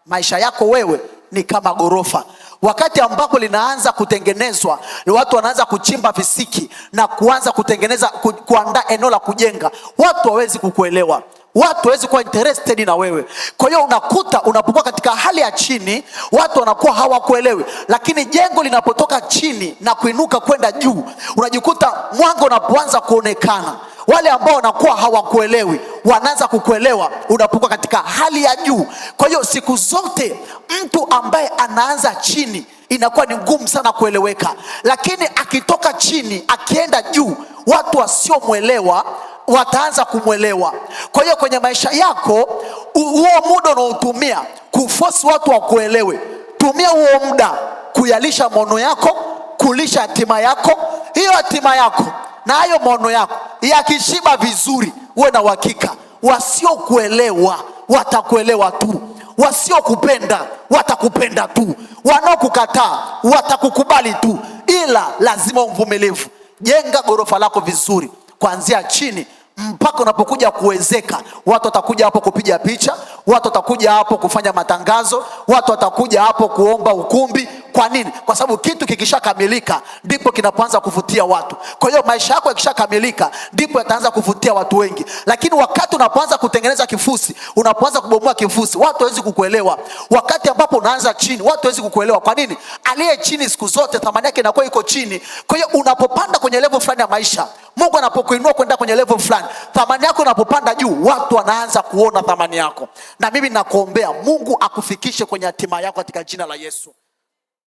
Maisha yako wewe ni kama gorofa. Wakati ambapo linaanza kutengenezwa, watu wanaanza kuchimba visiki na kuanza kutengeneza, kuandaa eneo la kujenga, watu hawezi kukuelewa, watu hawezi kuwa interested na wewe. Kwa hiyo unakuta unapokuwa katika hali ya chini, watu wanakuwa hawakuelewi. Lakini jengo linapotoka chini na kuinuka kwenda juu, unajikuta mwanga unapoanza kuonekana, wale ambao wanakuwa hawakuelewi wanaanza kukuelewa unapokuwa katika hali ya juu. Kwa hiyo siku zote mtu ambaye anaanza chini inakuwa ni ngumu sana kueleweka, lakini akitoka chini akienda juu, watu wasiomwelewa wataanza kumwelewa. Kwa hiyo kwenye maisha yako, huo muda unaotumia kuforce watu wakuelewe, tumia huo muda kuyalisha maono yako, kulisha hatima yako. Hiyo hatima yako na hayo maono yako yakishiba vizuri, uwe na uhakika wasiokuelewa watakuelewa tu, wasiokupenda watakupenda tu, wanaokukataa watakukubali tu. Ila lazima umvumilivu. Jenga gorofa lako vizuri kuanzia chini mpaka unapokuja kuwezeka. Watu watakuja hapo kupiga picha, watu watakuja hapo kufanya matangazo, watu watakuja hapo kuomba ukumbi. Kwa nini? Kwa sababu kitu kikishakamilika ndipo kinapoanza kuvutia watu. Kwa hiyo maisha yako yakishakamilika ndipo yataanza kuvutia watu wengi. Lakini wakati unapoanza kutengeneza kifusi, unapoanza kubomoa kifusi, watu hawezi kukuelewa. Wakati ambapo unaanza chini, watu hawezi kukuelewa. Kwa nini? Aliye chini siku zote thamani yake inakuwa iko chini. Kwa hiyo unapopanda kwenye level fulani ya maisha, Mungu anapokuinua kwenda kwenye level fulani, thamani yako unapopanda juu, watu wanaanza kuona thamani yako. Na mimi nakuombea Mungu akufikishe kwenye hatima yako katika jina la Yesu.